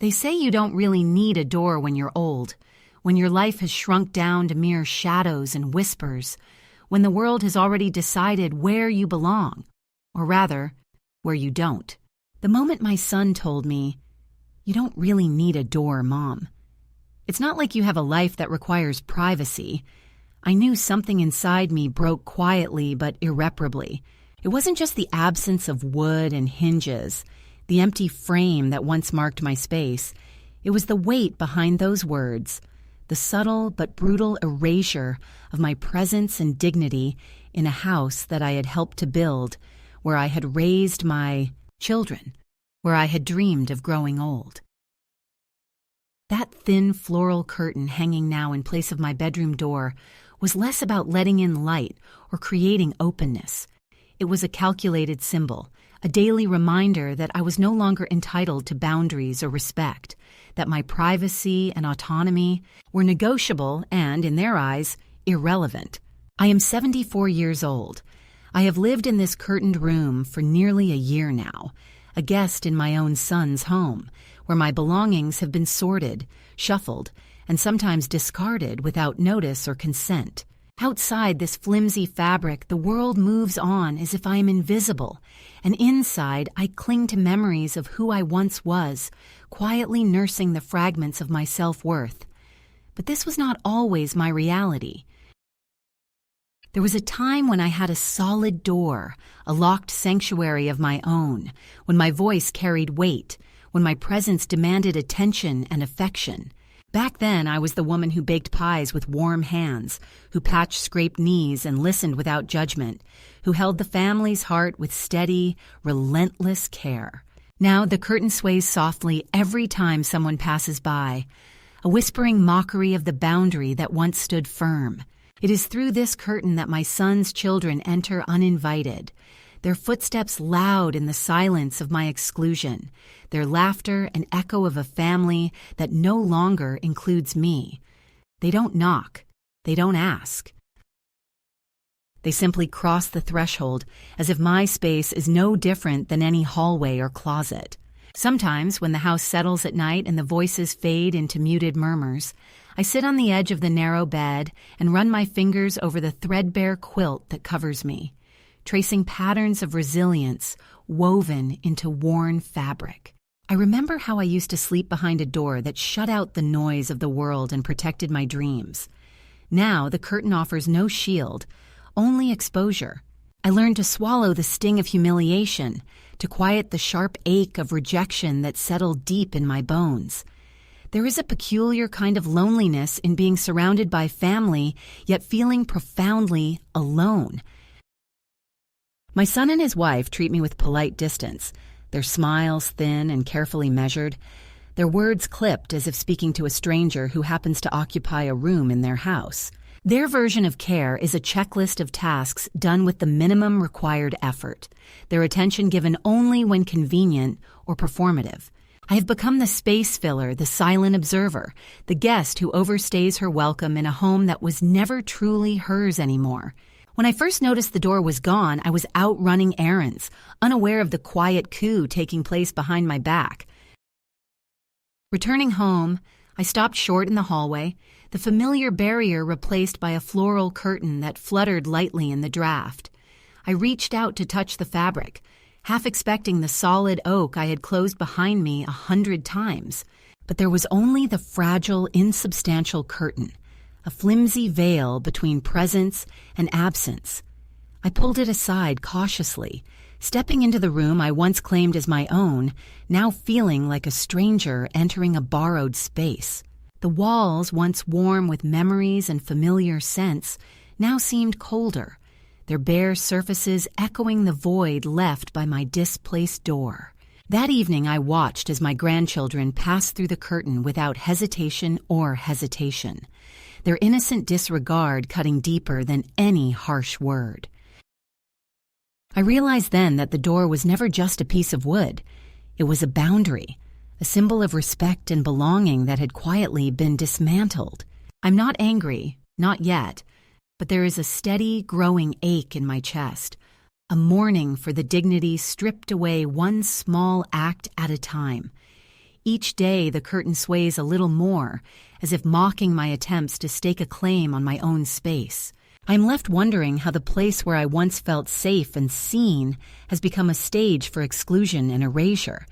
They say you don't really need a door when you're old, when your life has shrunk down to mere shadows and whispers, when the world has already decided where you belong, or rather, where you don't. The moment my son told me, "You don't really need a door, Mom. It's not like you have a life that requires privacy," I knew something inside me broke quietly but irreparably. It wasn't just the absence of wood and hinges, the empty frame that once marked my space. It was the weight behind those words, the subtle but brutal erasure of my presence and dignity in a house that I had helped to build, where I had raised my children, where I had dreamed of growing old. That thin floral curtain hanging now in place of my bedroom door was less about letting in light or creating openness. It was a calculated symbol, a daily reminder that I was no longer entitled to boundaries or respect, that my privacy and autonomy were negotiable and, in their eyes, irrelevant. I am 74 years old. I have lived in this curtained room for nearly a year now, a guest in my own son's home, where my belongings have been sorted, shuffled, and sometimes discarded without notice or consent. Outside this flimsy fabric, the world moves on as if I am invisible, and inside I cling to memories of who I once was, quietly nursing the fragments of my self-worth. But this was not always my reality. There was a time when I had a solid door, a locked sanctuary of my own, when my voice carried weight, when my presence demanded attention and affection. Back then, I was the woman who baked pies with warm hands, who patched scraped knees and listened without judgment, who held the family's heart with steady, relentless care. Now the curtain sways softly every time someone passes by, a whispering mockery of the boundary that once stood firm. It is through this curtain that my son's children enter uninvited, their footsteps loud in the silence of my exclusion, their laughter an echo of a family that no longer includes me. They don't knock. They don't ask. They simply cross the threshold as if my space is no different than any hallway or closet. Sometimes, when the house settles at night and the voices fade into muted murmurs, I sit on the edge of the narrow bed and run my fingers over the threadbare quilt that covers me, tracing patterns of resilience woven into worn fabric. I remember how I used to sleep behind a door that shut out the noise of the world and protected my dreams. Now the curtain offers no shield, only exposure. I learned to swallow the sting of humiliation, to quiet the sharp ache of rejection that settled deep in my bones. There is a peculiar kind of loneliness in being surrounded by family, yet feeling profoundly alone. My son and his wife treat me with polite distance, their smiles thin and carefully measured, their words clipped as if speaking to a stranger who happens to occupy a room in their house. Their version of care is a checklist of tasks done with the minimum required effort, their attention given only when convenient or performative. I have become the space filler, the silent observer, the guest who overstays her welcome in a home that was never truly hers anymore. When I first noticed the door was gone, I was out running errands, unaware of the quiet coup taking place behind my back. Returning home, I stopped short in the hallway, the familiar barrier replaced by a floral curtain that fluttered lightly in the draft. I reached out to touch the fabric, half expecting the solid oak I had closed behind me 100 times. But there was only the fragile, insubstantial curtain, a flimsy veil between presence and absence. I pulled it aside cautiously, stepping into the room I once claimed as my own, now feeling like a stranger entering a borrowed space. The walls, once warm with memories and familiar scents, now seemed colder, their bare surfaces echoing the void left by my displaced door. That evening I watched as my grandchildren passed through the curtain without hesitation or hesitation, their innocent disregard cutting deeper than any harsh word. I realized then that the door was never just a piece of wood. It was a boundary, a symbol of respect and belonging that had quietly been dismantled. I'm not angry, not yet, but there is a steady, growing ache in my chest, a mourning for the dignity stripped away one small act at a time. Each day the curtain sways a little more, as if mocking my attempts to stake a claim on my own space. I am left wondering how the place where I once felt safe and seen has become a stage for exclusion and erasure.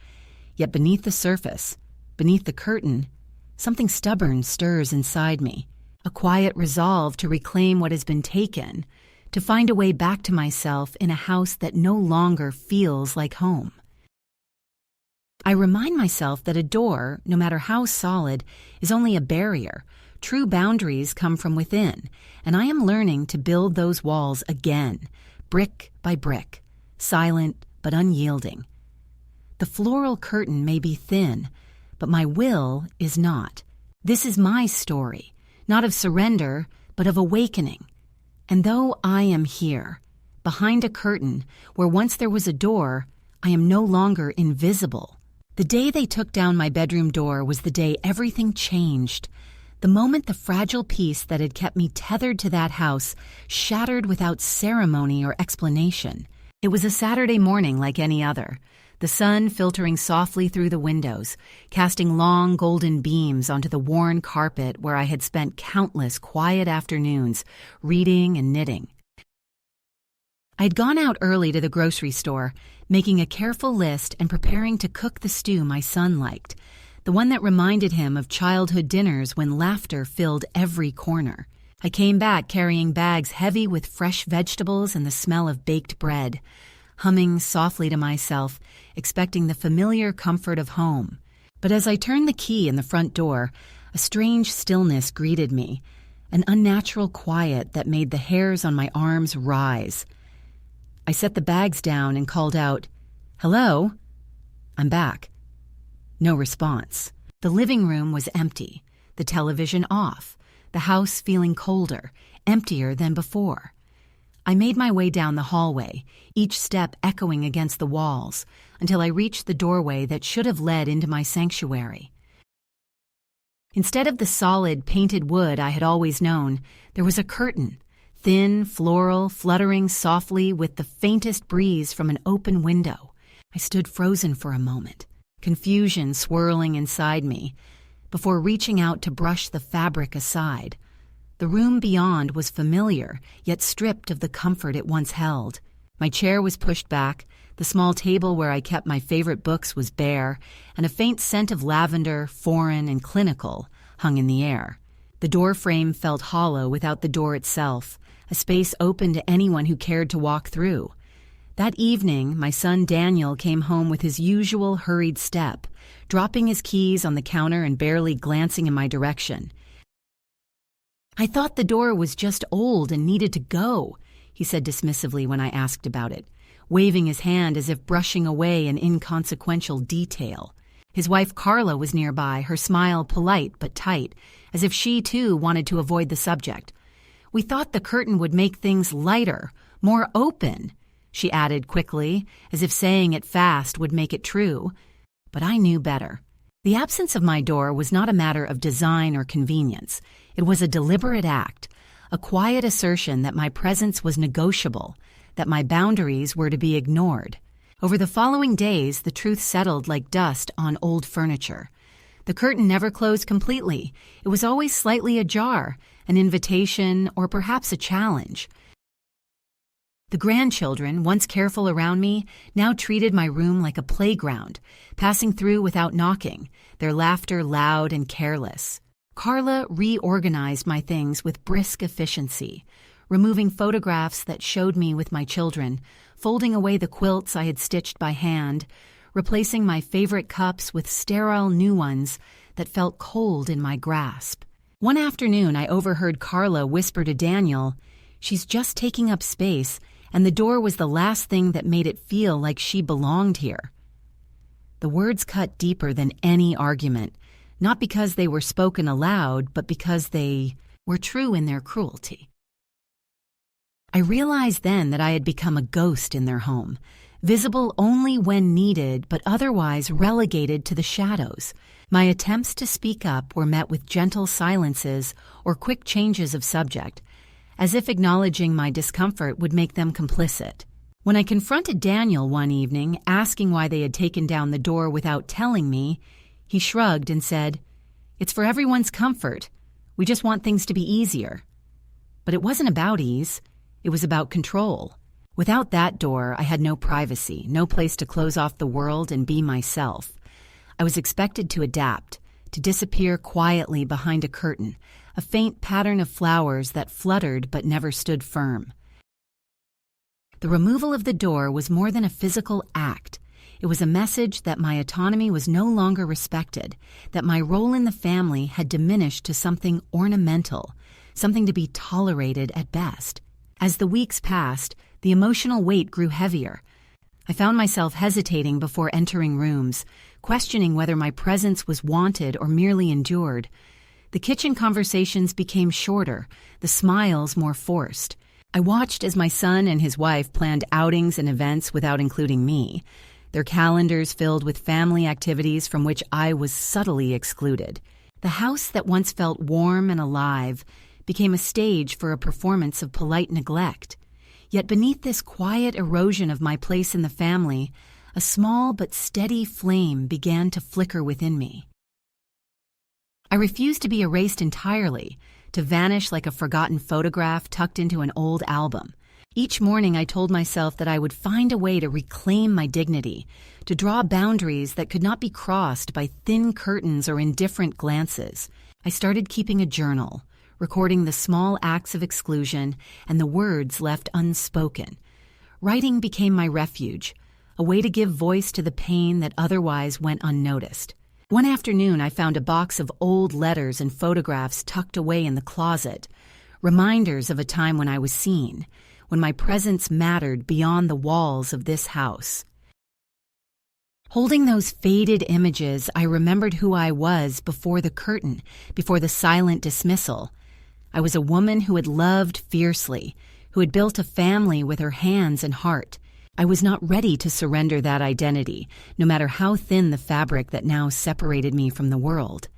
Yet beneath the surface, beneath the curtain, something stubborn stirs inside me, a quiet resolve to reclaim what has been taken, to find a way back to myself in a house that no longer feels like home. I remind myself that a door, no matter how solid, is only a barrier. True boundaries come from within, and I am learning to build those walls again, brick by brick, silent but unyielding. The floral curtain may be thin, but my will is not. This is my story, not of surrender, but of awakening. And though I am here, behind a curtain where once there was a door, I am no longer invisible. The day they took down my bedroom door was the day everything changed. The moment the fragile piece that had kept me tethered to that house shattered without ceremony or explanation. It was a Saturday morning like any other, the sun filtering softly through the windows, casting long golden beams onto the worn carpet where I had spent countless quiet afternoons reading and knitting. I'd gone out early to the grocery store, making a careful list and preparing to cook the stew my son liked, the one that reminded him of childhood dinners when laughter filled every corner. I came back carrying bags heavy with fresh vegetables and the smell of baked bread, humming softly to myself, expecting the familiar comfort of home. But as I turned the key in the front door, a strange stillness greeted me, an unnatural quiet that made the hairs on my arms rise. I set the bags down and called out, "Hello?" "I'm back." No response. The living room was empty, the television off, the house feeling colder, emptier than before. I made my way down the hallway, each step echoing against the walls, until I reached the doorway that should have led into my sanctuary. Instead of the solid, painted wood I had always known, there was a curtain, thin, floral, fluttering softly with the faintest breeze from an open window. I stood frozen for a moment, confusion swirling inside me, before reaching out to brush the fabric aside. The room beyond was familiar, yet stripped of the comfort it once held. My chair was pushed back, the small table where I kept my favorite books was bare, and a faint scent of lavender, foreign and clinical, hung in the air. The door frame felt hollow without the door itself, a space open to anyone who cared to walk through. That evening, my son Daniel came home with his usual hurried step, dropping his keys on the counter and barely glancing in my direction. "I thought the door was just old and needed to go," he said dismissively when I asked about it, waving his hand as if brushing away an inconsequential detail. His wife Carla was nearby, her smile polite but tight, as if she too wanted to avoid the subject. "We thought the curtain would make things lighter, more open," she added quickly, as if saying it fast would make it true. But I knew better. The absence of my door was not a matter of design or convenience. It was a deliberate act, a quiet assertion that my presence was negotiable, that my boundaries were to be ignored. Over the following days, the truth settled like dust on old furniture. The curtain never closed completely. It was always slightly ajar, an invitation, or perhaps a challenge. The grandchildren, once careful around me, now treated my room like a playground, passing through without knocking, their laughter loud and careless. Carla reorganized my things with brisk efficiency, removing photographs that showed me with my children, folding away the quilts I had stitched by hand, replacing my favorite cups with sterile new ones that felt cold in my grasp. One afternoon, I overheard Carla whisper to Daniel, "She's just taking up space, and the door was the last thing that made it feel like she belonged here." The words cut deeper than any argument, not because they were spoken aloud, but because they were true in their cruelty. I realized then that I had become a ghost in their home, visible only when needed, but otherwise relegated to the shadows. My attempts to speak up were met with gentle silences or quick changes of subject, as if acknowledging my discomfort would make them complicit. When I confronted Daniel one evening, asking why they had taken down the door without telling me, He shrugged and said, "It's for everyone's comfort. We just want things to be easier." But it wasn't about ease. It was about control. Without that door, I had no privacy, no place to close off the world and be myself. I was expected to adapt, to disappear quietly behind a curtain, a faint pattern of flowers that fluttered but never stood firm. The removal of the door was more than a physical act. It was a message that my autonomy was no longer respected, that my role in the family had diminished to something ornamental, something to be tolerated at best. As the weeks passed, the emotional weight grew heavier. I found myself hesitating before entering rooms, questioning whether my presence was wanted or merely endured. The kitchen conversations became shorter, the smiles more forced. I watched as my son and his wife planned outings and events without including me, their calendars filled with family activities from which I was subtly excluded. The house that once felt warm and alive became a stage for a performance of polite neglect. Yet beneath this quiet erosion of my place in the family, a small but steady flame began to flicker within me. I refused to be erased entirely, to vanish like a forgotten photograph tucked into an old album. Each morning I told myself that I would find a way to reclaim my dignity, to draw boundaries that could not be crossed by thin curtains or indifferent glances. I started keeping a journal, recording the small acts of exclusion and the words left unspoken. Writing became my refuge, a way to give voice to the pain that otherwise went unnoticed. One afternoon, I found a box of old letters and photographs tucked away in the closet, reminders of a time when I was seen, when my presence mattered beyond the walls of this house. Holding those faded images, I remembered who I was before the curtain, before the silent dismissal. I was a woman who had loved fiercely, who had built a family with her hands and heart. I was not ready to surrender that identity, no matter how thin the fabric that now separated me from the world.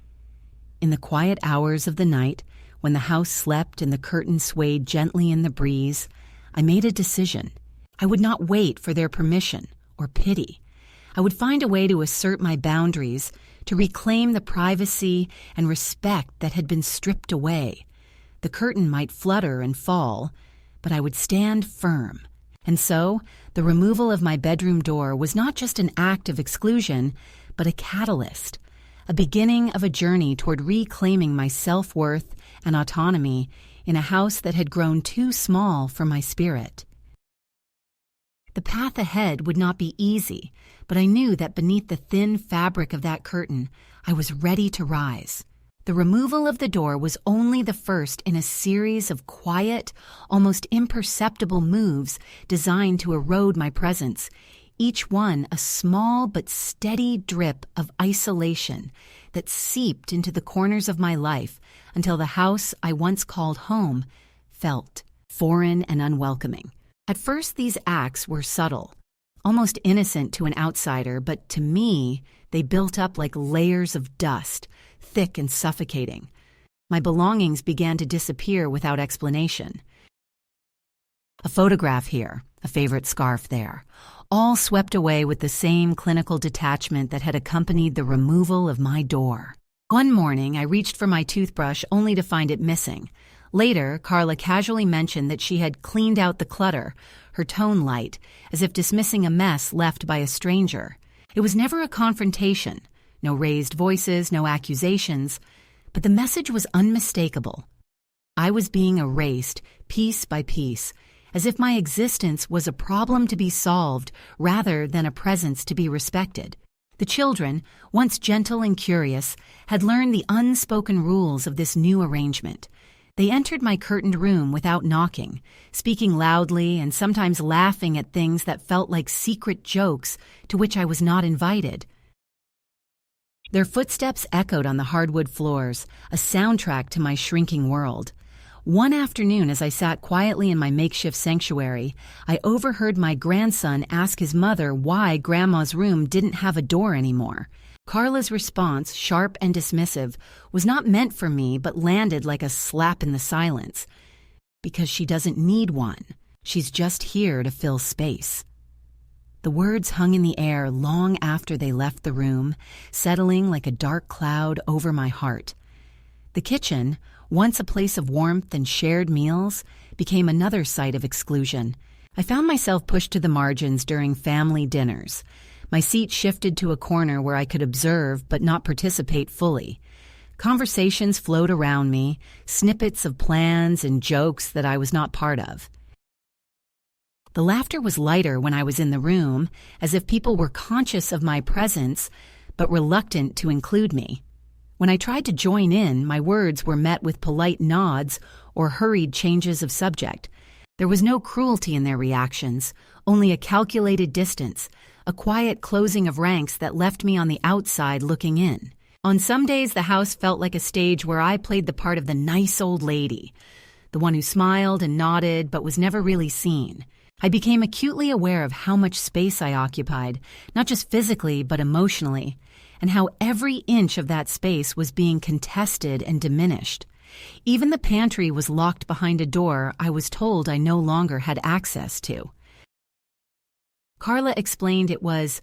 In the quiet hours of the night, when the house slept and the curtain swayed gently in the breeze, I made a decision. I would not wait for their permission or pity. I would find a way to assert my boundaries, to reclaim the privacy and respect that had been stripped away. The curtain might flutter and fall, but I would stand firm. And so, the removal of my bedroom door was not just an act of exclusion, but a catalyst, a beginning of a journey toward reclaiming my self-worth and autonomy in a house that had grown too small for my spirit. The path ahead would not be easy, but I knew that beneath the thin fabric of that curtain, I was ready to rise. The removal of the door was only the first in a series of quiet, almost imperceptible moves designed to erode my presence, each one a small but steady drip of isolation that seeped into the corners of my life until the house I once called home felt foreign and unwelcoming. At first, these acts were subtle, almost innocent to an outsider, but to me, they built up like layers of dust, thick and suffocating. My belongings began to disappear without explanation. A photograph here, a favorite scarf there, all swept away with the same clinical detachment that had accompanied the removal of my door. One morning, I reached for my toothbrush only to find it missing. Later, Carla casually mentioned that she had cleaned out the clutter, her tone light, as if dismissing a mess left by a stranger. It was never a confrontation. No raised voices, no accusations, but the message was unmistakable. I was being erased, piece by piece, as if my existence was a problem to be solved rather than a presence to be respected. The children, once gentle and curious, had learned the unspoken rules of this new arrangement. They entered my curtained room without knocking, speaking loudly and sometimes laughing at things that felt like secret jokes to which I was not invited. Their footsteps echoed on the hardwood floors, a soundtrack to my shrinking world. One afternoon, as I sat quietly in my makeshift sanctuary, I overheard my grandson ask his mother why Grandma's room didn't have a door anymore. Carla's response, sharp and dismissive, was not meant for me but landed like a slap in the silence. Because she doesn't need one. She's just here to fill space. The words hung in the air long after they left the room, settling like a dark cloud over my heart. The kitchen, once a place of warmth and shared meals, became another site of exclusion. I found myself pushed to the margins during family dinners. My seat shifted to a corner where I could observe but not participate fully. Conversations flowed around me, snippets of plans and jokes that I was not part of. The laughter was lighter when I was in the room, as if people were conscious of my presence but reluctant to include me. When I tried to join in, my words were met with polite nods or hurried changes of subject. There was no cruelty in their reactions, only a calculated distance, a quiet closing of ranks that left me on the outside looking in. On some days, the house felt like a stage where I played the part of the nice old lady, the one who smiled and nodded but was never really seen. I became acutely aware of how much space I occupied, not just physically but emotionally, and how every inch of that space was being contested and diminished. Even the pantry was locked behind a door I was told I no longer had access to. Carla explained it was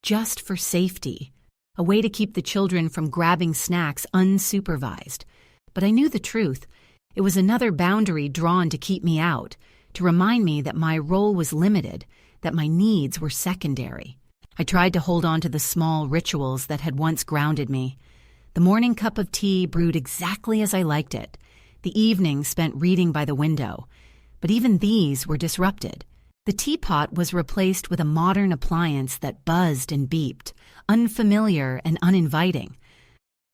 just for safety, a way to keep the children from grabbing snacks unsupervised. But I knew the truth. It was another boundary drawn to keep me out, to remind me that my role was limited, that my needs were secondary. I tried to hold on to the small rituals that had once grounded me. The morning cup of tea brewed exactly as I liked it, the evening spent reading by the window. But even these were disrupted. The teapot was replaced with a modern appliance that buzzed and beeped, unfamiliar and uninviting.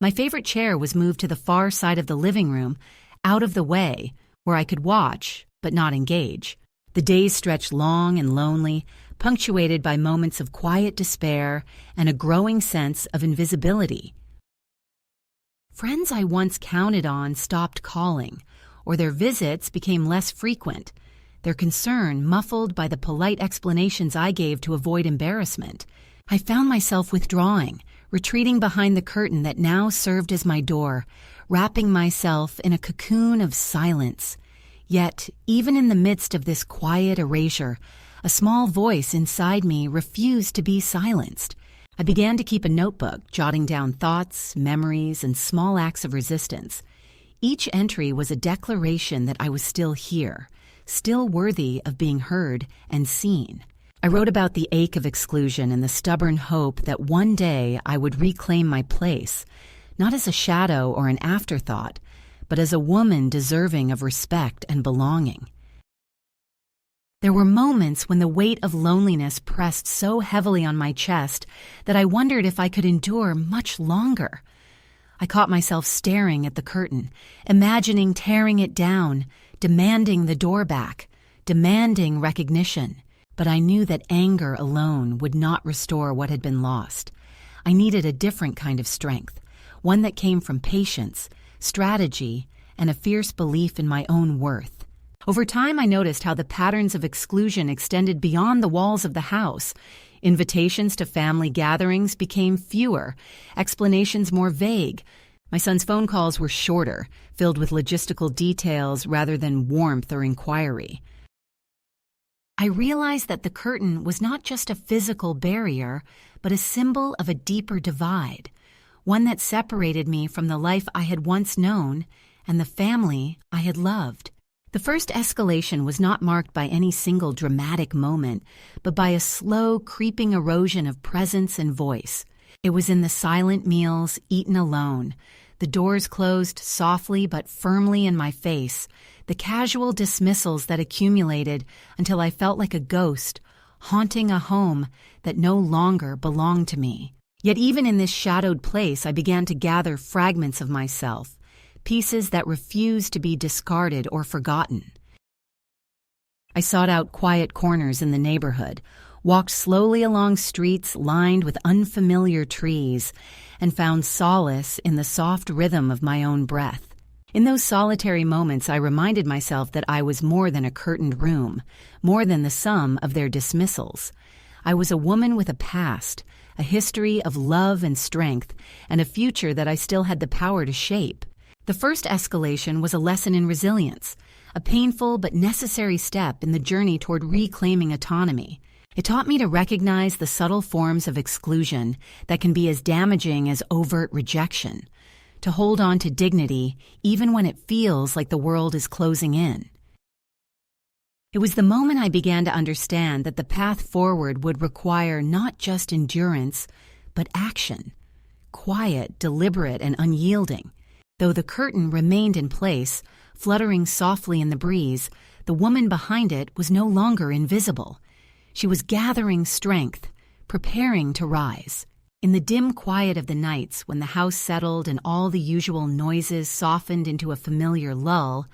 My favorite chair was moved to the far side of the living room, out of the way, where I could watch but not engage. The days stretched long and lonely, punctuated by moments of quiet despair and a growing sense of invisibility. Friends I once counted on stopped calling, or their visits became less frequent, their concern muffled by the polite explanations I gave to avoid embarrassment. I found myself withdrawing, retreating behind the curtain that now served as my door, wrapping myself in a cocoon of silence. Yet, even in the midst of this quiet erasure, a small voice inside me refused to be silenced. I began to keep a notebook, jotting down thoughts, memories, and small acts of resistance. Each entry was a declaration that I was still here, still worthy of being heard and seen. I wrote about the ache of exclusion and the stubborn hope that one day I would reclaim my place, not as a shadow or an afterthought, but as a woman deserving of respect and belonging. There were moments when the weight of loneliness pressed so heavily on my chest that I wondered if I could endure much longer. I caught myself staring at the curtain, imagining tearing it down, demanding the door back, demanding recognition. But I knew that anger alone would not restore what had been lost. I needed a different kind of strength, one that came from patience, strategy, and a fierce belief in my own worth. Over time, I noticed how the patterns of exclusion extended beyond the walls of the house. Invitations to family gatherings became fewer, explanations more vague. My son's phone calls were shorter, filled with logistical details rather than warmth or inquiry. I realized that the curtain was not just a physical barrier, but a symbol of a deeper divide, one that separated me from the life I had once known and the family I had loved. The first escalation was not marked by any single dramatic moment, but by a slow, creeping erosion of presence and voice. It was in the silent meals eaten alone, the doors closed softly but firmly in my face, the casual dismissals that accumulated until I felt like a ghost, haunting a home that no longer belonged to me. Yet even in this shadowed place, I began to gather fragments of myself, pieces that refused to be discarded or forgotten. I sought out quiet corners in the neighborhood, walked slowly along streets lined with unfamiliar trees, and found solace in the soft rhythm of my own breath. In those solitary moments, I reminded myself that I was more than a curtained room, more than the sum of their dismissals. I was a woman with a past, a history of love and strength, and a future that I still had the power to shape. The first escalation was a lesson in resilience, a painful but necessary step in the journey toward reclaiming autonomy. It taught me to recognize the subtle forms of exclusion that can be as damaging as overt rejection, to hold on to dignity even when it feels like the world is closing in. It was the moment I began to understand that the path forward would require not just endurance, but action. Quiet, deliberate, and unyielding. Though the curtain remained in place, fluttering softly in the breeze, the woman behind it was no longer invisible. She was gathering strength, preparing to rise. In the dim quiet of the nights, when the house settled and all the usual noises softened into a familiar lull,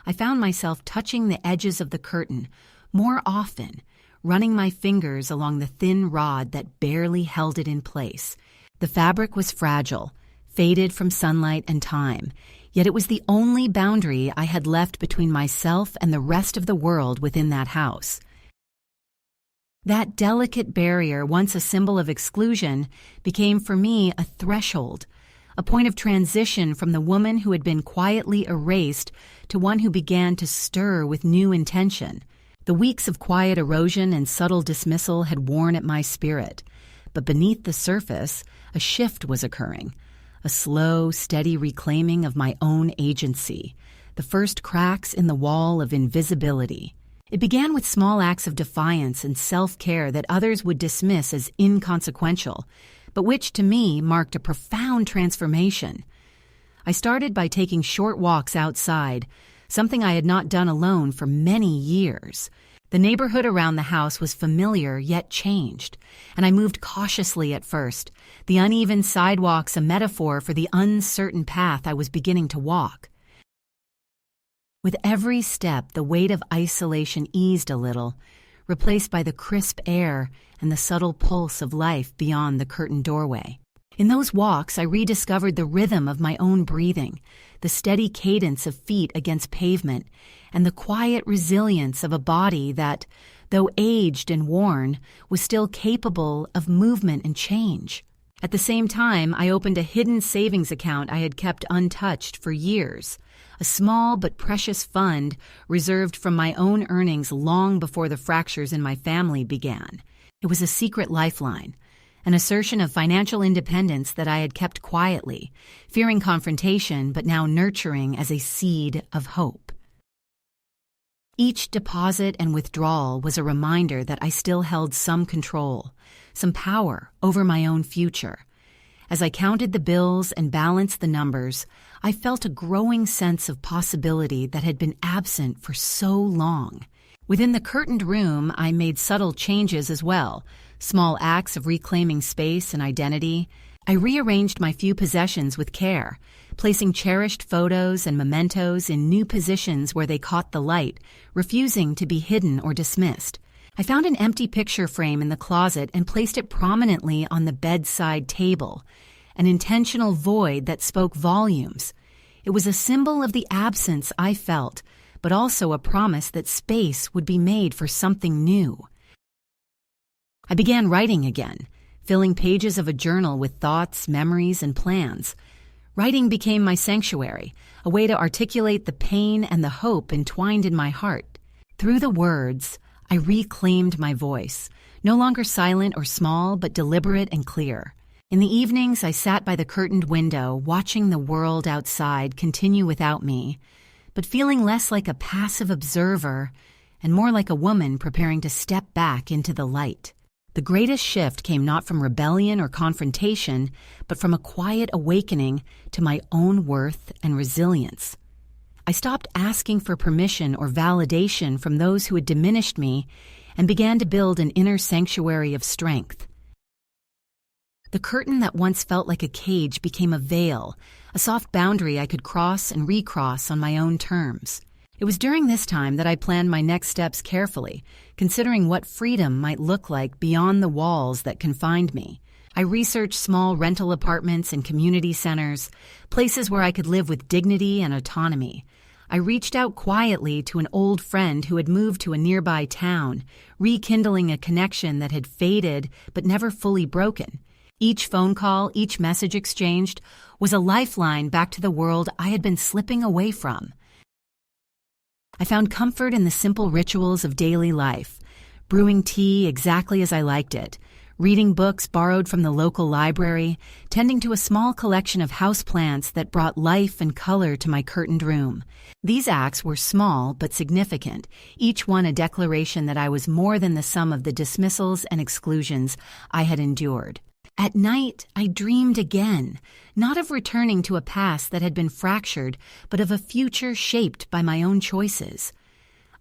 I found myself touching the edges of the curtain more often, running my fingers along the thin rod that barely held it in place. The fabric was fragile, faded from sunlight and time, yet it was the only boundary I had left between myself and the rest of the world within that house. That delicate barrier, once a symbol of exclusion, became for me a threshold, a point of transition from the woman who had been quietly erased to one who began to stir with new intention. The weeks of quiet erosion and subtle dismissal had worn at my spirit, but beneath the surface, a shift was occurring, a slow, steady reclaiming of my own agency, the first cracks in the wall of invisibility. It began with small acts of defiance and self-care that others would dismiss as inconsequential, but which to me marked a profound transformation. I started by taking short walks outside, something I had not done alone for many years. The neighborhood around the house was familiar yet changed, and I moved cautiously at first, the uneven sidewalks a metaphor for the uncertain path I was beginning to walk. With every step, the weight of isolation eased a little, replaced by the crisp air and the subtle pulse of life beyond the curtained doorway. In those walks, I rediscovered the rhythm of my own breathing, the steady cadence of feet against pavement, and the quiet resilience of a body that, though aged and worn, was still capable of movement and change. At the same time, I opened a hidden savings account I had kept untouched for years, a small but precious fund reserved from my own earnings long before the fractures in my family began. It was a secret lifeline, an assertion of financial independence that I had kept quietly, fearing confrontation but now nurturing as a seed of hope. Each deposit and withdrawal was a reminder that I still held some control, some power over my own future. As I counted the bills and balanced the numbers, I felt a growing sense of possibility that had been absent for so long. Within the curtained room, I made subtle changes as well, small acts of reclaiming space and identity. I rearranged my few possessions with care, placing cherished photos and mementos in new positions where they caught the light, refusing to be hidden or dismissed. I found an empty picture frame in the closet and placed it prominently on the bedside table, an intentional void that spoke volumes. It was a symbol of the absence I felt, but also a promise that space would be made for something new. I began writing again, filling pages of a journal with thoughts, memories, and plans. Writing became my sanctuary, a way to articulate the pain and the hope entwined in my heart. Through the words, I reclaimed my voice, no longer silent or small, but deliberate and clear. In the evenings, I sat by the curtained window, watching the world outside continue without me, but feeling less like a passive observer and more like a woman preparing to step back into the light. The greatest shift came not from rebellion or confrontation, but from a quiet awakening to my own worth and resilience. I stopped asking for permission or validation from those who had diminished me and began to build an inner sanctuary of strength. The curtain that once felt like a cage became a veil, a soft boundary I could cross and recross on my own terms. It was during this time that I planned my next steps carefully, considering what freedom might look like beyond the walls that confined me. I researched small rental apartments and community centers, places where I could live with dignity and autonomy. I reached out quietly to an old friend who had moved to a nearby town, rekindling a connection that had faded but never fully broken. Each phone call, each message exchanged, was a lifeline back to the world I had been slipping away from. I found comfort in the simple rituals of daily life, brewing tea exactly as I liked it, reading books borrowed from the local library, tending to a small collection of houseplants that brought life and color to my curtained room. These acts were small but significant, each one a declaration that I was more than the sum of the dismissals and exclusions I had endured. At night, I dreamed again, not of returning to a past that had been fractured, but of a future shaped by my own choices.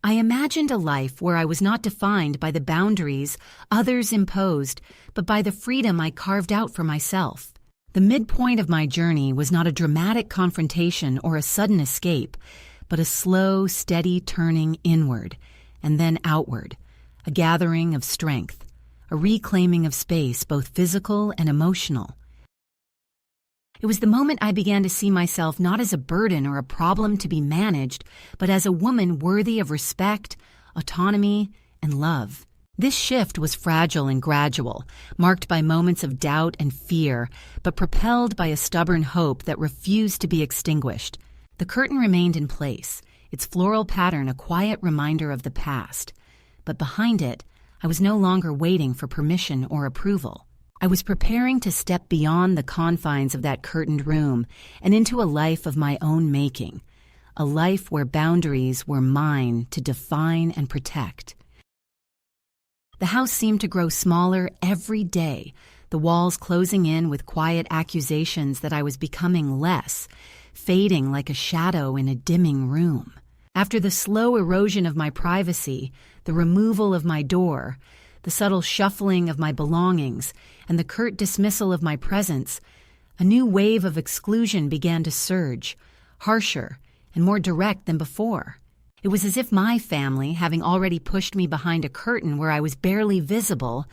I imagined a life where I was not defined by the boundaries others imposed, but by the freedom I carved out for myself. The midpoint of my journey was not a dramatic confrontation or a sudden escape, but a slow, steady turning inward and then outward, a gathering of strength, a reclaiming of space, both physical and emotional. It was the moment I began to see myself not as a burden or a problem to be managed, but as a woman worthy of respect, autonomy, and love. This shift was fragile and gradual, marked by moments of doubt and fear, but propelled by a stubborn hope that refused to be extinguished. The curtain remained in place, its floral pattern a quiet reminder of the past. But behind it, I was no longer waiting for permission or approval. I was preparing to step beyond the confines of that curtained room and into a life of my own making, a life where boundaries were mine to define and protect. The house seemed to grow smaller every day, the walls closing in with quiet accusations that I was becoming less, fading like a shadow in a dimming room. After the slow erosion of my privacy, the removal of my door, the subtle shuffling of my belongings, and the curt dismissal of my presence, a new wave of exclusion began to surge, harsher and more direct than before. It was as if my family, having already pushed me behind a curtain where I was barely visible,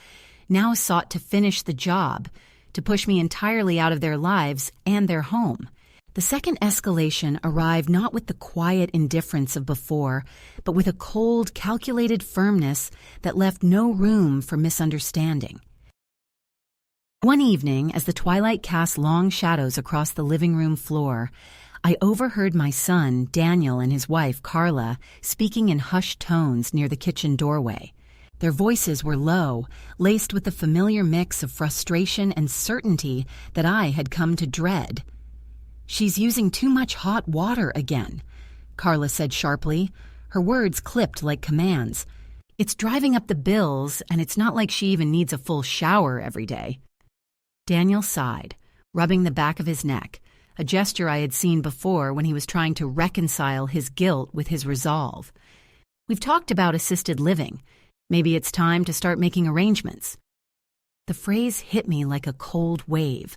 now sought to finish the job, to push me entirely out of their lives and their home. The second escalation arrived not with the quiet indifference of before, but with a cold, calculated firmness that left no room for misunderstanding. One evening, as the twilight cast long shadows across the living room floor, I overheard my son, Daniel, and his wife, Carla, speaking in hushed tones near the kitchen doorway. Their voices were low, laced with the familiar mix of frustration and certainty that I had come to dread. "She's using too much hot water again," Carla said sharply. Her words clipped like commands. "It's driving up the bills, and it's not like she even needs a full shower every day." Daniel sighed, rubbing the back of his neck, a gesture I had seen before when he was trying to reconcile his guilt with his resolve. "We've talked about assisted living. Maybe it's time to start making arrangements." The phrase hit me like a cold wave,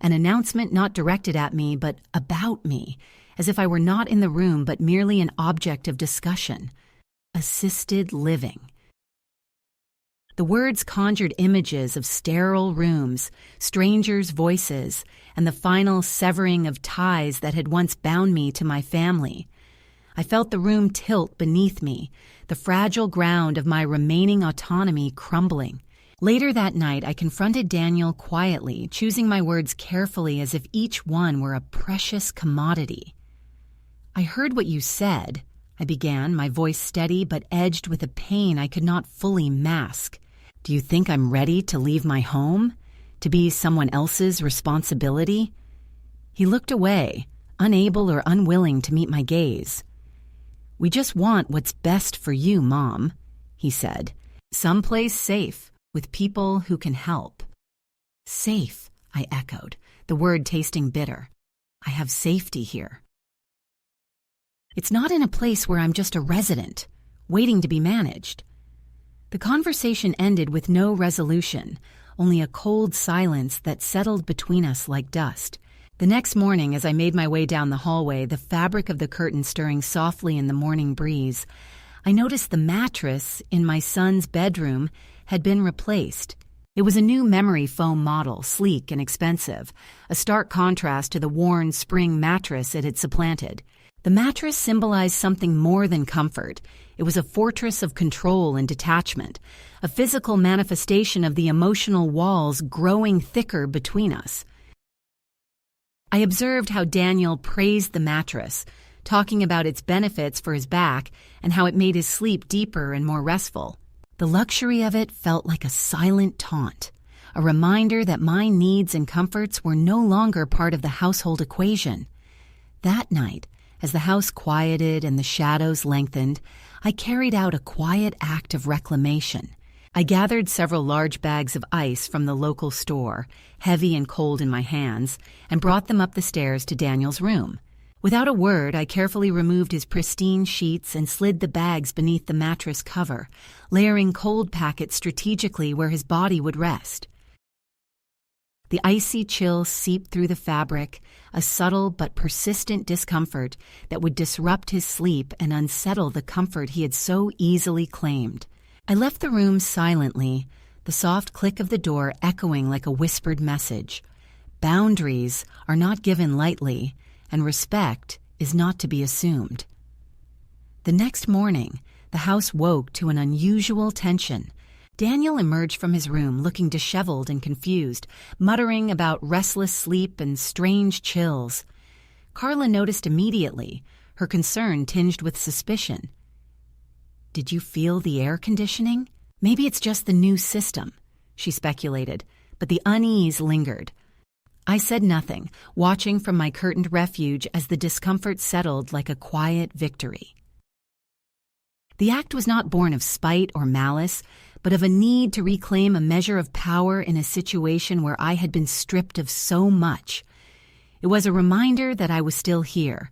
an announcement not directed at me but about me, as if I were not in the room but merely an object of discussion. Assisted living. The words conjured images of sterile rooms, strangers' voices, and the final severing of ties that had once bound me to my family. I felt the room tilt beneath me, the fragile ground of my remaining autonomy crumbling. Later that night, I confronted Daniel quietly, choosing my words carefully as if each one were a precious commodity. "I heard what you said," I began, my voice steady but edged with a pain I could not fully mask. "Do you think I'm ready to leave my home? To be someone else's responsibility?" He looked away, unable or unwilling to meet my gaze. "We just want what's best for you, Mom," he said. "Someplace safe, with people who can help." "Safe," I echoed, the word tasting bitter. "I have safety here. It's not in a place where I'm just a resident, waiting to be managed." The conversation ended with no resolution, only a cold silence that settled between us like dust. The next morning, as I made my way down the hallway, the fabric of the curtain stirring softly in the morning breeze, I noticed the mattress in my son's bedroom had been replaced. It was a new memory foam model, sleek and expensive, a stark contrast to the worn spring mattress it had supplanted. The mattress symbolized something more than comfort. It was a fortress of control and detachment, a physical manifestation of the emotional walls growing thicker between us. I observed how Daniel praised the mattress, talking about its benefits for his back and how it made his sleep deeper and more restful. The luxury of it felt like a silent taunt, a reminder that my needs and comforts were no longer part of the household equation. That night, as the house quieted and the shadows lengthened, I carried out a quiet act of reclamation. I gathered several large bags of ice from the local store, heavy and cold in my hands, and brought them up the stairs to Daniel's room. Without a word, I carefully removed his pristine sheets and slid the bags beneath the mattress cover, layering cold packets strategically where his body would rest. The icy chill seeped through the fabric, a subtle but persistent discomfort that would disrupt his sleep and unsettle the comfort he had so easily claimed. I left the room silently, the soft click of the door echoing like a whispered message. Boundaries are not given lightly, and respect is not to be assumed. The next morning, the house woke to an unusual tension. Daniel emerged from his room looking disheveled and confused, muttering about restless sleep and strange chills. Carla noticed immediately, her concern tinged with suspicion. "Did you feel the air conditioning? Maybe it's just the new system," she speculated, but the unease lingered. I said nothing, watching from my curtained refuge as the discomfort settled like a quiet victory. The act was not born of spite or malice, but of a need to reclaim a measure of power in a situation where I had been stripped of so much. It was a reminder that I was still here,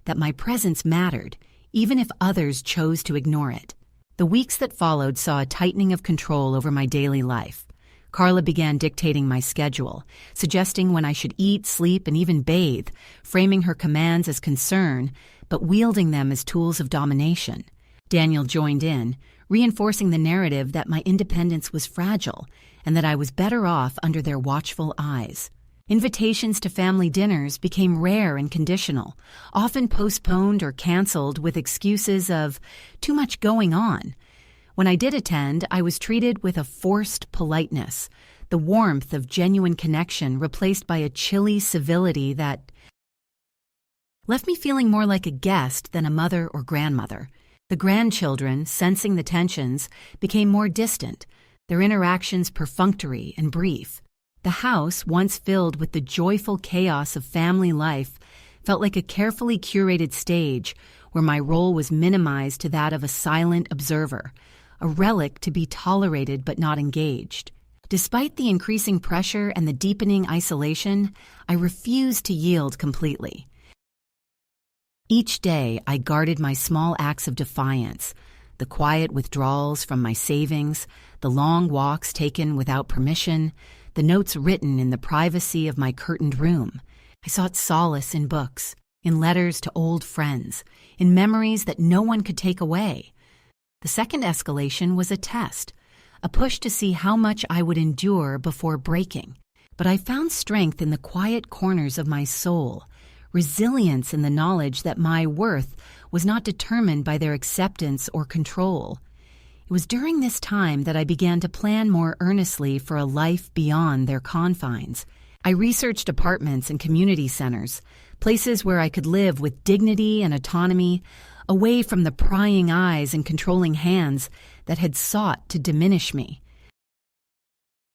that my presence mattered, even if others chose to ignore it. The weeks that followed saw a tightening of control over my daily life. Carla began dictating my schedule, suggesting when I should eat, sleep, and even bathe, framing her commands as concern, but wielding them as tools of domination. Daniel joined in, reinforcing the narrative that my independence was fragile and that I was better off under their watchful eyes. Invitations to family dinners became rare and conditional, often postponed or canceled with excuses of too much going on. When I did attend, I was treated with a forced politeness, the warmth of genuine connection replaced by a chilly civility that left me feeling more like a guest than a mother or grandmother. The grandchildren, sensing the tensions, became more distant, their interactions perfunctory and brief. The house, once filled with the joyful chaos of family life, felt like a carefully curated stage where my role was minimized to that of a silent observer, a relic to be tolerated but not engaged. Despite the increasing pressure and the deepening isolation, I refused to yield completely. Each day, I guarded my small acts of defiance, the quiet withdrawals from my savings, the long walks taken without permission, the notes written in the privacy of my curtained room. I sought solace in books, in letters to old friends, in memories that no one could take away. The second escalation was a test, a push to see how much I would endure before breaking. But I found strength in the quiet corners of my soul, resilience in the knowledge that my worth was not determined by their acceptance or control. It was during this time that I began to plan more earnestly for a life beyond their confines. I researched apartments and community centers, places where I could live with dignity and autonomy, away from the prying eyes and controlling hands that had sought to diminish me.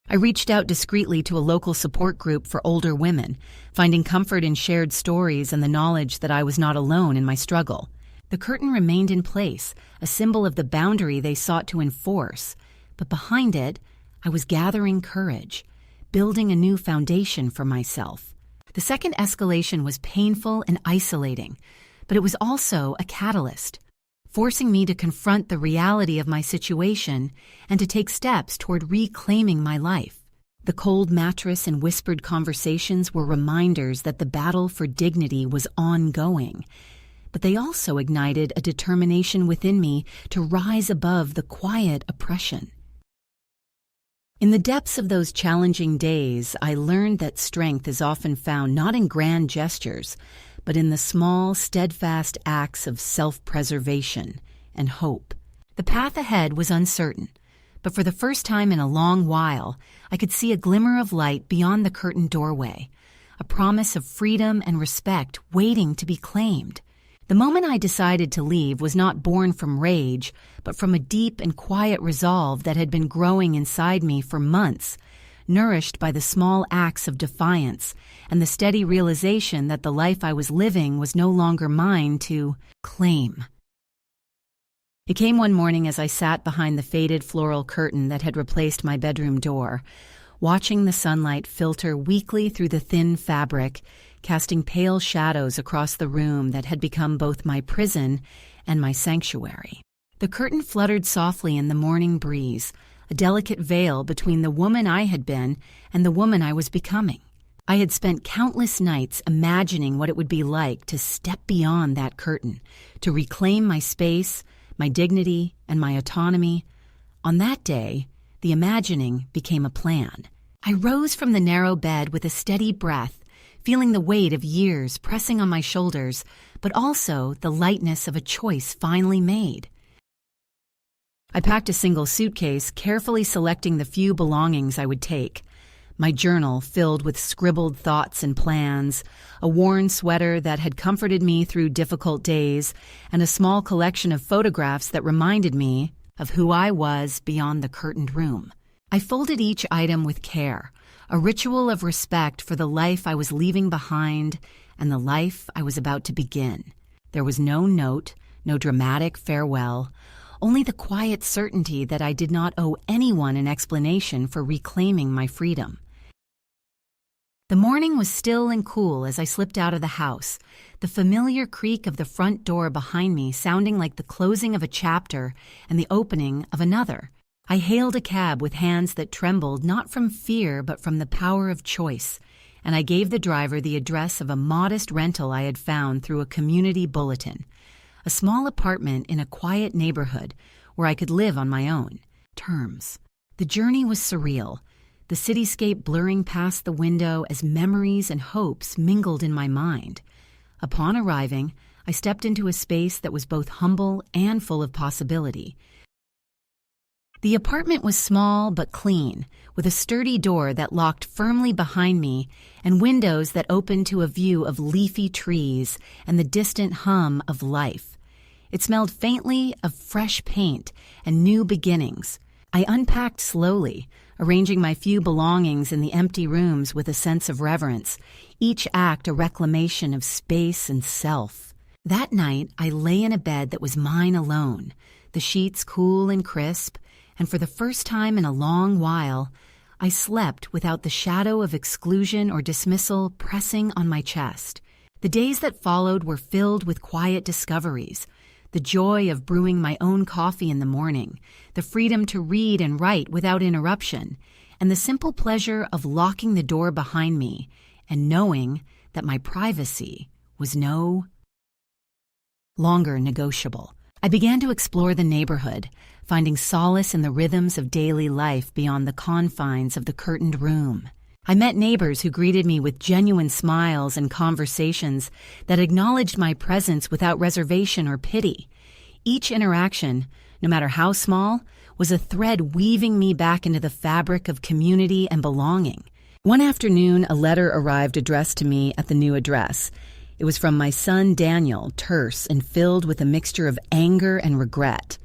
I reached out discreetly to a local support group for older women, finding comfort in shared stories and the knowledge that I was not alone in my struggle. The curtain remained in place, a symbol of the boundary they sought to enforce, but behind it, I was gathering courage, building a new foundation for myself. The second escalation was painful and isolating, but it was also a catalyst, forcing me to confront the reality of my situation and to take steps toward reclaiming my life. The cold mattress and whispered conversations were reminders that the battle for dignity was ongoing, but they also ignited a determination within me to rise above the quiet oppression. In the depths of those challenging days, I learned that strength is often found not in grand gestures, but in the small, steadfast acts of self-preservation and hope. The path ahead was uncertain, but for the first time in a long while, I could see a glimmer of light beyond the curtained doorway, a promise of freedom and respect waiting to be claimed. The moment I decided to leave was not born from rage, but from a deep and quiet resolve that had been growing inside me for months, nourished by the small acts of defiance and the steady realization that the life I was living was no longer mine to claim. It came one morning as I sat behind the faded floral curtain that had replaced my bedroom door, watching the sunlight filter weakly through the thin fabric, casting pale shadows across the room that had become both my prison and my sanctuary. The curtain fluttered softly in the morning breeze, a delicate veil between the woman I had been and the woman I was becoming. I had spent countless nights imagining what it would be like to step beyond that curtain, to reclaim my space, my dignity, and my autonomy. On that day, the imagining became a plan. I rose from the narrow bed with a steady breath, feeling the weight of years pressing on my shoulders, but also the lightness of a choice finally made. I packed a single suitcase, carefully selecting the few belongings I would take. My journal filled with scribbled thoughts and plans, a worn sweater that had comforted me through difficult days, and a small collection of photographs that reminded me of who I was beyond the curtained room. I folded each item with care, a ritual of respect for the life I was leaving behind and the life I was about to begin. There was no note, no dramatic farewell, only the quiet certainty that I did not owe anyone an explanation for reclaiming my freedom. The morning was still and cool as I slipped out of the house, the familiar creak of the front door behind me sounding like the closing of a chapter and the opening of another. I hailed a cab with hands that trembled not from fear but from the power of choice, and I gave the driver the address of a modest rental I had found through a community bulletin, a small apartment in a quiet neighborhood where I could live on my own terms. The journey was surreal, the cityscape blurring past the window as memories and hopes mingled in my mind. Upon arriving, I stepped into a space that was both humble and full of possibility. The apartment was small but clean, with a sturdy door that locked firmly behind me and windows that opened to a view of leafy trees and the distant hum of life. It smelled faintly of fresh paint and new beginnings. I unpacked slowly, arranging my few belongings in the empty rooms with a sense of reverence, each act a reclamation of space and self. That night, I lay in a bed that was mine alone, the sheets cool and crisp, and for the first time in a long while, I slept without the shadow of exclusion or dismissal pressing on my chest. The days that followed were filled with quiet discoveries, the joy of brewing my own coffee in the morning, the freedom to read and write without interruption, and the simple pleasure of locking the door behind me and knowing that my privacy was no longer negotiable. I began to explore the neighborhood, finding solace in the rhythms of daily life beyond the confines of the curtained room. I met neighbors who greeted me with genuine smiles and conversations that acknowledged my presence without reservation or pity. Each interaction, no matter how small, was a thread weaving me back into the fabric of community and belonging. One afternoon, a letter arrived addressed to me at the new address. It was from my son Daniel, terse and filled with a mixture of anger and regret.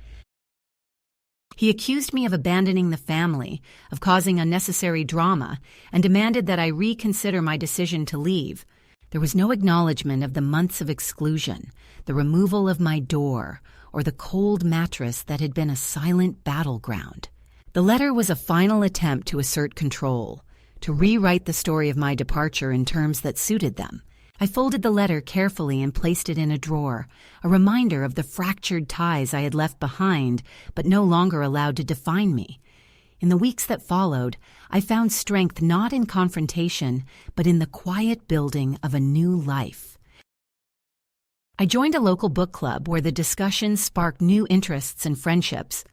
He accused me of abandoning the family, of causing unnecessary drama, and demanded that I reconsider my decision to leave. There was no acknowledgement of the months of exclusion, the removal of my door, or the cold mattress that had been a silent battleground. The letter was a final attempt to assert control, to rewrite the story of my departure in terms that suited them. I folded the letter carefully and placed it in a drawer, a reminder of the fractured ties I had left behind but no longer allowed to define me. In the weeks that followed, I found strength not in confrontation, but in the quiet building of a new life. I joined a local book club where the discussions sparked new interests and friendships.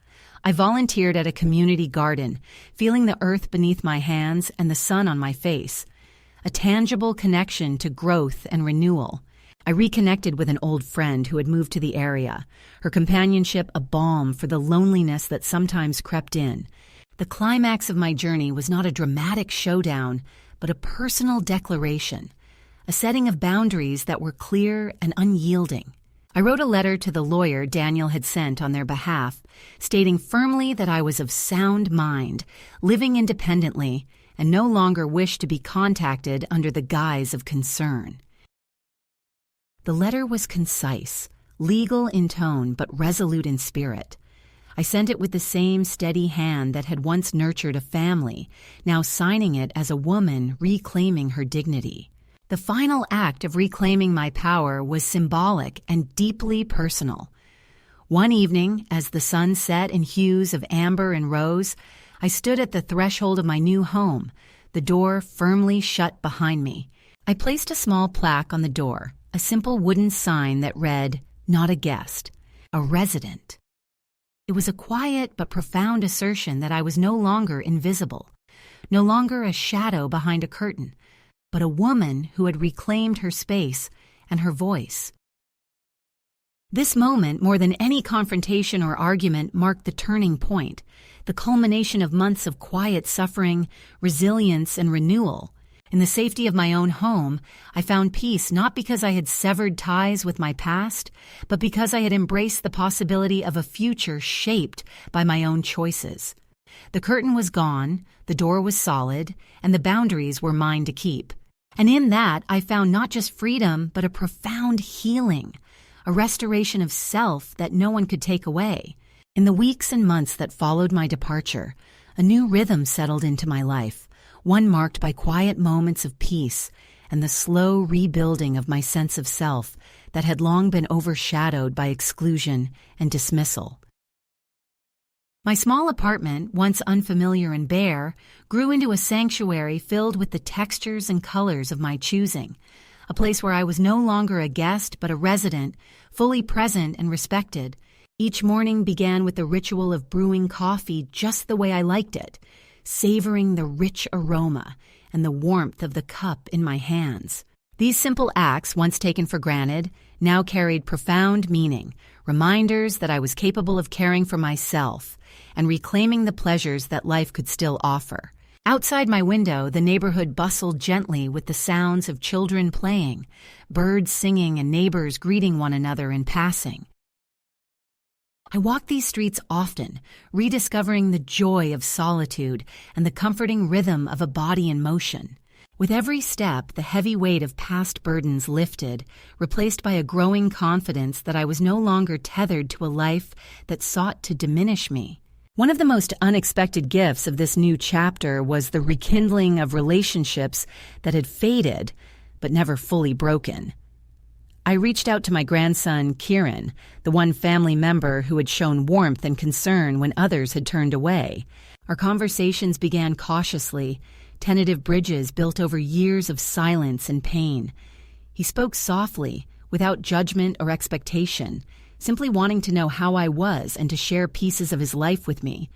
I volunteered at a community garden, feeling the earth beneath my hands and the sun on my face. A tangible connection to growth and renewal. I reconnected with an old friend who had moved to the area, her companionship a balm for the loneliness that sometimes crept in. The climax of my journey was not a dramatic showdown, but a personal declaration, a setting of boundaries that were clear and unyielding. I wrote a letter to the lawyer Daniel had sent on their behalf, stating firmly that I was of sound mind, living independently, and no longer wished to be contacted under the guise of concern. The letter was concise, legal in tone, but resolute in spirit. I sent it with the same steady hand that had once nurtured a family, now signing it as a woman reclaiming her dignity. The final act of reclaiming my power was symbolic and deeply personal. One evening, as the sun set in hues of amber and rose, I stood at the threshold of my new home, the door firmly shut behind me. I placed a small plaque on the door, a simple wooden sign that read, "Not a guest, a resident." It was a quiet but profound assertion that I was no longer invisible, no longer a shadow behind a curtain, but a woman who had reclaimed her space and her voice. This moment, more than any confrontation or argument, marked the turning point, the culmination of months of quiet suffering, resilience, and renewal. In the safety of my own home, I found peace not because I had severed ties with my past, but because I had embraced the possibility of a future shaped by my own choices. The curtain was gone, the door was solid, and the boundaries were mine to keep. And in that, I found not just freedom, but a profound healing, a restoration of self that no one could take away. In the weeks and months that followed my departure, a new rhythm settled into my life, one marked by quiet moments of peace and the slow rebuilding of my sense of self that had long been overshadowed by exclusion and dismissal. My small apartment, once unfamiliar and bare, grew into a sanctuary filled with the textures and colors of my choosing, a place where I was no longer a guest but a resident, fully present and respected. Each morning began with the ritual of brewing coffee just the way I liked it, savoring the rich aroma and the warmth of the cup in my hands. These simple acts, once taken for granted, now carried profound meaning, reminders that I was capable of caring for myself and reclaiming the pleasures that life could still offer. Outside my window, the neighborhood bustled gently with the sounds of children playing, birds singing, and neighbors greeting one another in passing. I walked these streets often, rediscovering the joy of solitude and the comforting rhythm of a body in motion. With every step, the heavy weight of past burdens lifted, replaced by a growing confidence that I was no longer tethered to a life that sought to diminish me. One of the most unexpected gifts of this new chapter was the rekindling of relationships that had faded, but never fully broken. I reached out to my grandson, Kieran, the one family member who had shown warmth and concern when others had turned away. Our conversations began cautiously, tentative bridges built over years of silence and pain. He spoke softly, without judgment or expectation, simply wanting to know how I was and to share pieces of his life with me.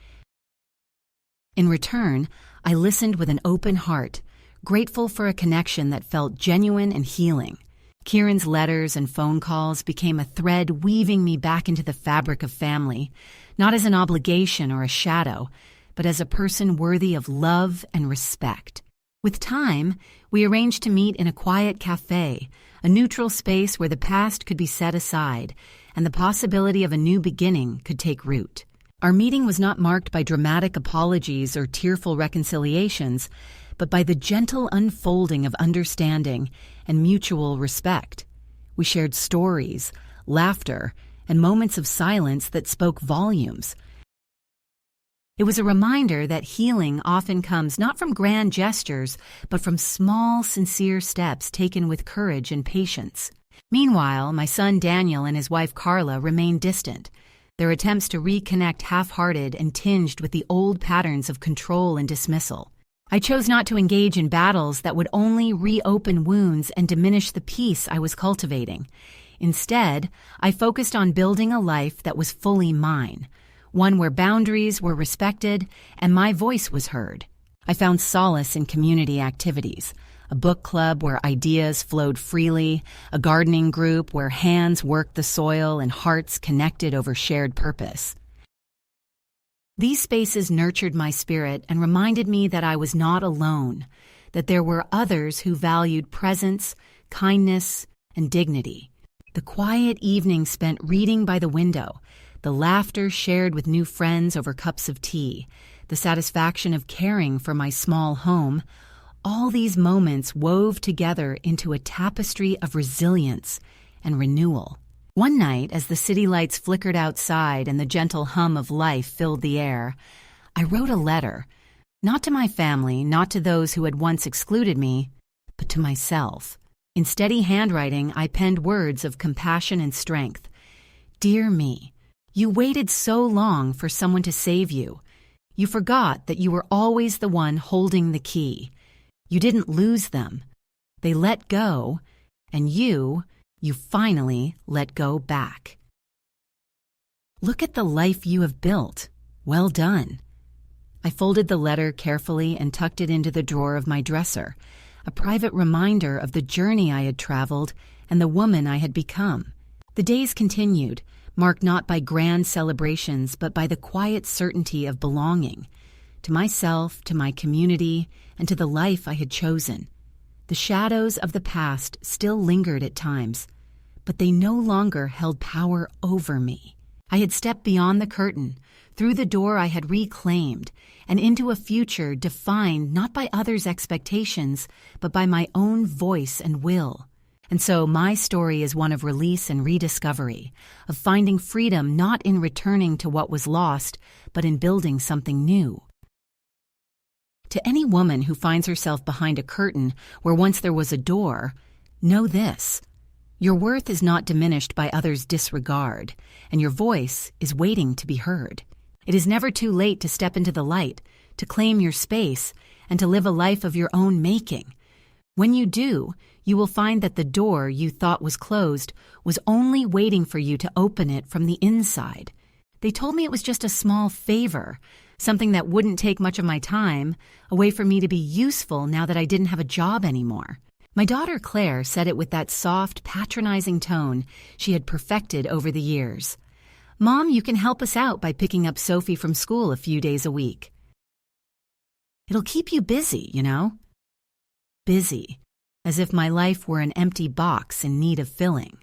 In return, I listened with an open heart, grateful for a connection that felt genuine and healing. Kieran's letters and phone calls became a thread weaving me back into the fabric of family, not as an obligation or a shadow, but as a person worthy of love and respect. With time, we arranged to meet in a quiet cafe, a neutral space where the past could be set aside and the possibility of a new beginning could take root. Our meeting was not marked by dramatic apologies or tearful reconciliations, but by the gentle unfolding of understanding and mutual respect. We shared stories, laughter, and moments of silence that spoke volumes. It was a reminder that healing often comes not from grand gestures, but from small, sincere steps taken with courage and patience. Meanwhile, my son Daniel and his wife Carla remained distant, their attempts to reconnect half-hearted and tinged with the old patterns of control and dismissal. I chose not to engage in battles that would only reopen wounds and diminish the peace I was cultivating. Instead, I focused on building a life that was fully mine, one where boundaries were respected and my voice was heard. I found solace in community activities, a book club where ideas flowed freely, a gardening group where hands worked the soil and hearts connected over shared purpose. These spaces nurtured my spirit and reminded me that I was not alone, that there were others who valued presence, kindness, and dignity. The quiet evening spent reading by the window, the laughter shared with new friends over cups of tea, the satisfaction of caring for my small home, all these moments wove together into a tapestry of resilience and renewal. One night, as the city lights flickered outside and the gentle hum of life filled the air, I wrote a letter, not to my family, not to those who had once excluded me, but to myself. In steady handwriting, I penned words of compassion and strength. Dear me, you waited so long for someone to save you. You forgot that you were always the one holding the key. You didn't lose them. They let go, and you finally let go back. Look at the life you have built. Well done. I folded the letter carefully and tucked it into the drawer of my dresser, a private reminder of the journey I had traveled and the woman I had become. The days continued, marked not by grand celebrations, but by the quiet certainty of belonging, to myself, to my community, and to the life I had chosen. The shadows of the past still lingered at times, but they no longer held power over me. I had stepped beyond the curtain, through the door I had reclaimed, and into a future defined not by others' expectations, but by my own voice and will. And so my story is one of release and rediscovery, of finding freedom not in returning to what was lost, but in building something new. To any woman who finds herself behind a curtain where once there was a door, know this: your worth is not diminished by others' disregard, and your voice is waiting to be heard. It is never too late to step into the light, to claim your space, and to live a life of your own making. When you do, you will find that the door you thought was closed was only waiting for you to open it from the inside. They told me it was just a small favor, something that wouldn't take much of my time, a way for me to be useful now that I didn't have a job anymore. My daughter Claire said it with that soft, patronizing tone she had perfected over the years. Mom, you can help us out by picking up Sophie from school a few days a week. It'll keep you busy, you know? Busy, as if my life were an empty box in need of filling.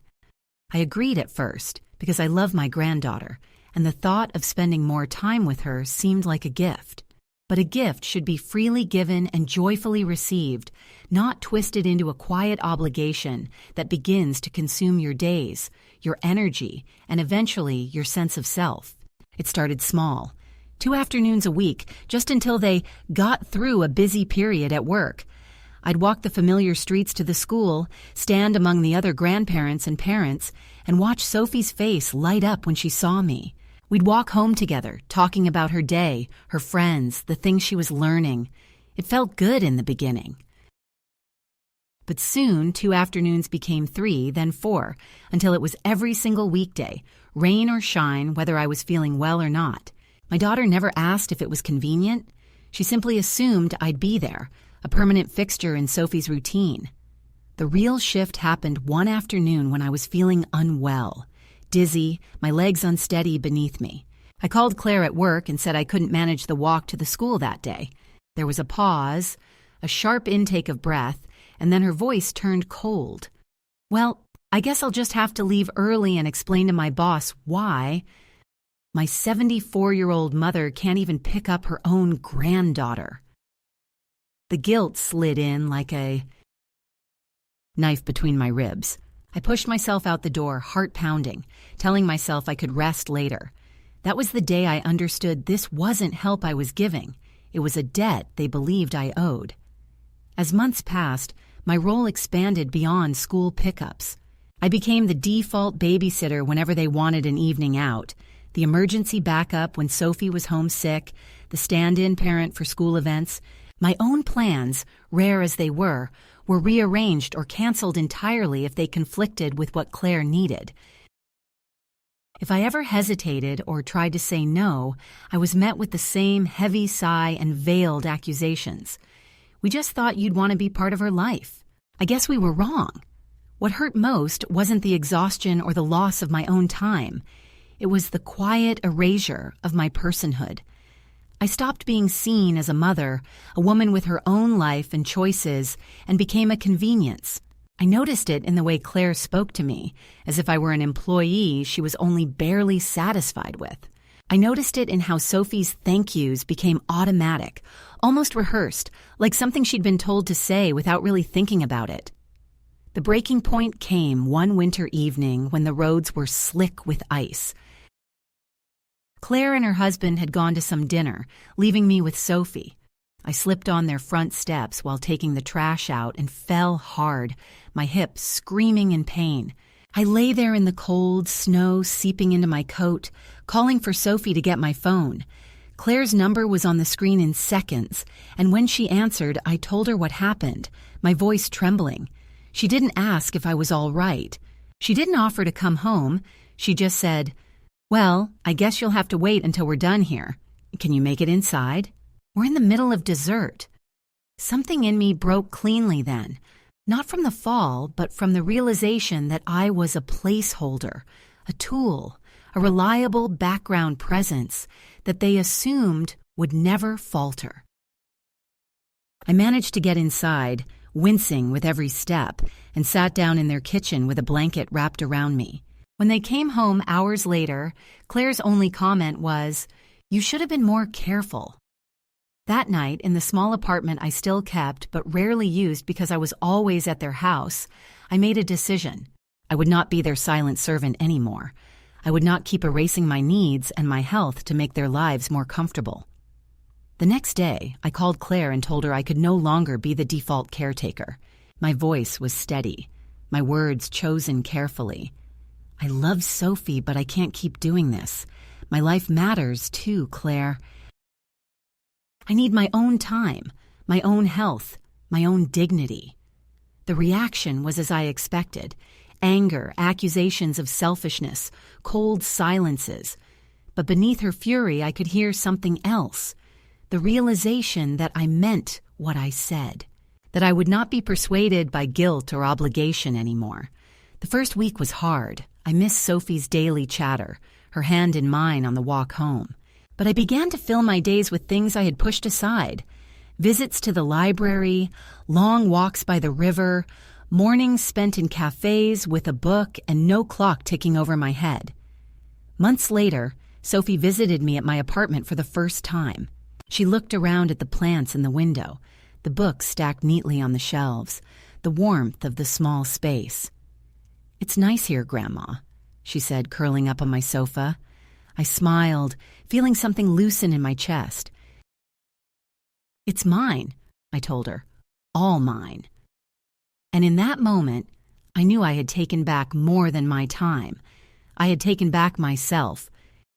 I agreed at first, because I love my granddaughter, and the thought of spending more time with her seemed like a gift. But a gift should be freely given and joyfully received, not twisted into a quiet obligation that begins to consume your days, your energy, and eventually your sense of self. It started small, 2 afternoons a week, just until they got through a busy period at work. I'd walk the familiar streets to the school, stand among the other grandparents and parents, and watch Sophie's face light up when she saw me. We'd walk home together, talking about her day, her friends, the things she was learning. It felt good in the beginning. But soon, 2 afternoons became 3, then 4, until it was every single weekday, rain or shine, whether I was feeling well or not. My daughter never asked if it was convenient. She simply assumed I'd be there, a permanent fixture in Sophie's routine. The real shift happened one afternoon when I was feeling unwell, dizzy, my legs unsteady beneath me. I called Claire at work and said I couldn't manage the walk to the school that day. There was a pause, a sharp intake of breath, and then her voice turned cold. Well, I guess I'll just have to leave early and explain to my boss why. My 74-year-old mother can't even pick up her own granddaughter. The guilt slid in like a knife between my ribs. I pushed myself out the door, heart pounding, telling myself I could rest later. That was the day I understood this wasn't help I was giving. It was a debt they believed I owed. As months passed, my role expanded beyond school pickups. I became the default babysitter whenever they wanted an evening out, the emergency backup when Sophie was homesick, the stand-in parent for school events. My own plans, rare as they were rearranged or canceled entirely if they conflicted with what Claire needed. If I ever hesitated or tried to say no, I was met with the same heavy sigh and veiled accusations. We just thought you'd want to be part of her life. I guess we were wrong. What hurt most wasn't the exhaustion or the loss of my own time. It was the quiet erasure of my personhood. I stopped being seen as a mother, a woman with her own life and choices, and became a convenience. I noticed it in the way Claire spoke to me, as if I were an employee she was only barely satisfied with. I noticed it in how Sophie's thank yous became automatic, almost rehearsed, like something she'd been told to say without really thinking about it. The breaking point came one winter evening when the roads were slick with ice. Claire and her husband had gone to some dinner, leaving me with Sophie. I slipped on their front steps while taking the trash out and fell hard, my hips screaming in pain. I lay there in the cold, snow seeping into my coat, calling for Sophie to get my phone. Claire's number was on the screen in seconds, and when she answered, I told her what happened, my voice trembling. She didn't ask if I was all right. She didn't offer to come home. She just said, "Well, I guess you'll have to wait until we're done here. Can you make it inside? We're in the middle of dessert." Something in me broke cleanly then, not from the fall, but from the realization that I was a placeholder, a tool, a reliable background presence that they assumed would never falter. I managed to get inside, wincing with every step, and sat down in their kitchen with a blanket wrapped around me. When they came home hours later, Claire's only comment was, "You should have been more careful." That night, in the small apartment I still kept but rarely used because I was always at their house, I made a decision. I would not be their silent servant anymore. I would not keep erasing my needs and my health to make their lives more comfortable. The next day, I called Claire and told her I could no longer be the default caretaker. My voice was steady, my words chosen carefully. "I love Sophie, but I can't keep doing this. My life matters too, Claire. I need my own time, my own health, my own dignity." The reaction was as I expected. Anger, accusations of selfishness, cold silences. But beneath her fury, I could hear something else. The realization that I meant what I said. That I would not be persuaded by guilt or obligation anymore. The first week was hard. I missed Sophie's daily chatter, her hand in mine on the walk home. But I began to fill my days with things I had pushed aside. Visits to the library, long walks by the river, mornings spent in cafes with a book and no clock ticking over my head. Months later, Sophie visited me at my apartment for the first time. She looked around at the plants in the window, the books stacked neatly on the shelves, the warmth of the small space. "It's nice here, Grandma," she said, curling up on my sofa. I smiled, feeling something loosen in my chest. "It's mine," I told her. "All mine." And in that moment, I knew I had taken back more than my time. I had taken back myself,